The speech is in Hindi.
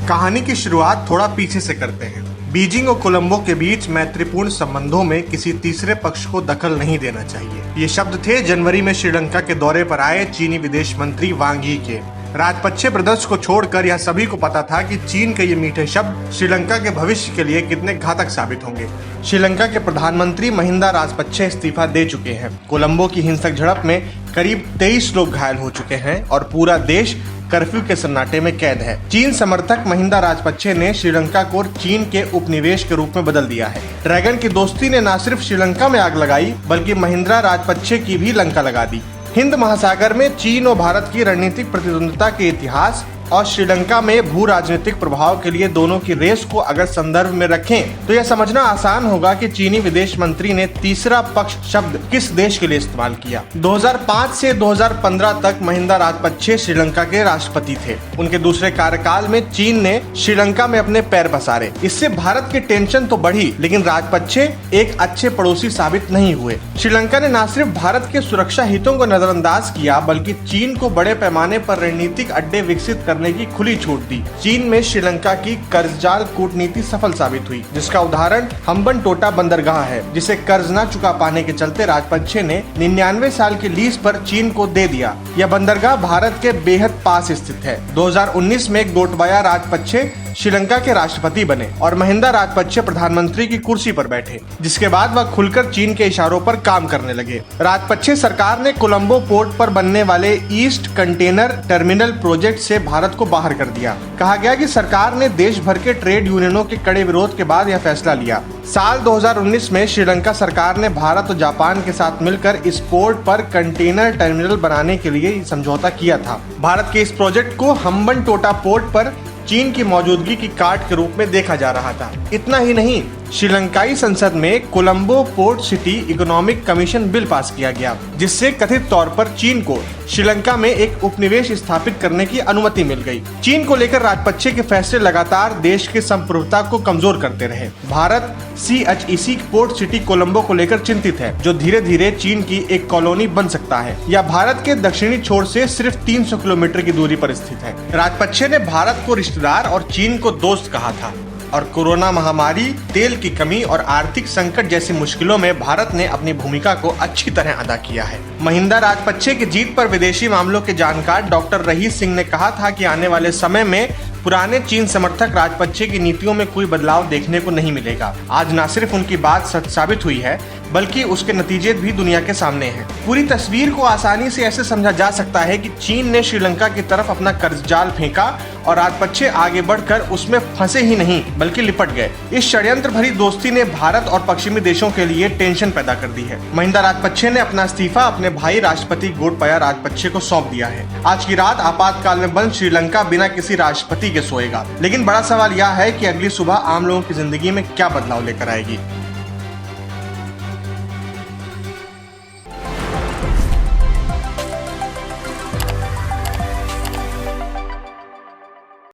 कहानी की शुरुआत थोड़ा पीछे से करते हैं। बीजिंग और कोलंबो के बीच मैत्रीपूर्ण संबंधों में किसी तीसरे पक्ष को दखल नहीं देना चाहिए। ये शब्द थे जनवरी में श्रीलंका के दौरे पर आए चीनी विदेश मंत्री वांग यी के। राजपक्षे प्रदेश को छोड़कर यह सभी को पता था कि चीन के ये मीठे शब्द श्रीलंका के भविष्य के लिए कितने घातक साबित होंगे। श्रीलंका के प्रधानमंत्री महिंदा राजपक्षे इस्तीफा दे चुके हैं। कोलंबो की हिंसक झड़प में करीब 23 लोग घायल हो चुके हैं और पूरा देश कर्फ्यू के सन्नाटे में कैद है। चीन समर्थक महिंदा राजपक्षे ने श्रीलंका को चीन के उपनिवेश के रूप में बदल दिया है। ड्रैगन की दोस्ती ने न सिर्फ श्रीलंका में आग लगाई बल्कि महिंदा राजपक्षे की भी लंका लगा दी। हिंद महासागर में चीन और भारत की रणनीतिक प्रतिद्वंद्विता के इतिहास और श्रीलंका में भू राजनीतिक प्रभाव के लिए दोनों की रेस को अगर संदर्भ में रखें तो यह समझना आसान होगा कि चीनी विदेश मंत्री ने तीसरा पक्ष शब्द किस देश के लिए इस्तेमाल किया। 2005 से 2015 तक महिंदा राजपक्षे श्रीलंका के राष्ट्रपति थे। उनके दूसरे कार्यकाल में चीन ने श्रीलंका में अपने पैर पसारे। इससे भारत की टेंशन तो बढ़ी, लेकिन राजपक्षे एक अच्छे पड़ोसी साबित नहीं हुए। श्रीलंका ने न सिर्फ भारत के सुरक्षा हितों को नजरअंदाज किया बल्कि चीन को बड़े पैमाने पर रणनीतिक अड्डे विकसित करने की खुली छूट दी। चीन में श्रीलंका की कर्जजाल कूटनीति सफल साबित हुई, जिसका उदाहरण हम्बनटोटा बंदरगाह है, जिसे कर्ज न चुका पाने के चलते राजपक्षे ने 99 साल के लीज पर चीन को दे दिया। यह बंदरगाह भारत के बेहद पास स्थित है। 2019 में गोटबाया राजपक्षे श्रीलंका के राष्ट्रपति बने और महिंदा राजपक्षे प्रधानमंत्री की कुर्सी पर बैठे, जिसके बाद वह खुलकर चीन के इशारों पर काम करने लगे। राजपक्षे सरकार ने कोलंबो पोर्ट पर बनने वाले ईस्ट कंटेनर टर्मिनल प्रोजेक्ट से भारत को बाहर कर दिया। कहा गया कि सरकार ने देश भर के ट्रेड यूनियनों के कड़े विरोध के बाद यह फैसला लिया। साल 2019 में श्रीलंका सरकार ने भारत और जापान के साथ मिलकर इस पोर्ट पर कंटेनर टर्मिनल बनाने के लिए समझौता किया था। भारत के इस प्रोजेक्ट को हम्बनटोटा पोर्ट पर चीन की मौजूदगी की कार्ड के रूप में देखा जा रहा था। इतना ही नहीं, श्रीलंकाई संसद में Colombo port city economic commission bill pass किया गया, जिससे कथित तौर पर चीन को श्रीलंका में एक उपनिवेश स्थापित करने की अनुमति मिल गई। चीन को लेकर राजपक्षे के फैसले लगातार देश की संप्रभुता को कमजोर करते रहे। Bharat CHEC port city Colombo को लेकर चिंतित है, जो धीरे धीरे चीन की एक कॉलोनी बन सकता है। यह भारत के दक्षिणी छोर से सिर्फ 300 किलोमीटर की दूरी पर स्थित है। राजपक्षे ने भारत को रिश्तेदार और चीन को दोस्त कहा था और कोरोना महामारी, तेल की कमी और आर्थिक संकट जैसी मुश्किलों में भारत ने अपनी भूमिका को अच्छी तरह अदा किया है। महिंदा राजपक्षे की जीत पर विदेशी मामलों के जानकार डॉक्टर रहीस सिंह ने कहा था कि आने वाले समय में पुराने चीन समर्थक राजपक्षे की नीतियों में कोई बदलाव देखने को नहीं मिलेगा। आज न सिर्फ उनकी बात सच साबित हुई है बल्कि उसके नतीजे भी दुनिया के सामने हैं। पूरी तस्वीर को आसानी से ऐसे समझा जा सकता है कि चीन ने श्रीलंका की तरफ अपना कर्ज जाल फेंका और राजपक्षे आगे बढ़कर उसमें फंसे ही नहीं बल्कि लिपट गए। इस षड्यंत्र भरी दोस्ती ने भारत और पश्चिमी देशों के लिए टेंशन पैदा कर दी है। महिंदा राजपक्षे ने अपना इस्तीफा अपने भाई राष्ट्रपति गोटबाया राजपक्षे को सौंप दिया है। आज की रात आपातकाल में बंद श्रीलंका बिना किसी राष्ट्रपति के सोएगा, लेकिन बड़ा सवाल यह है कि अगली सुबह आम लोगों की जिंदगी में क्या बदलाव लेकर आएगी।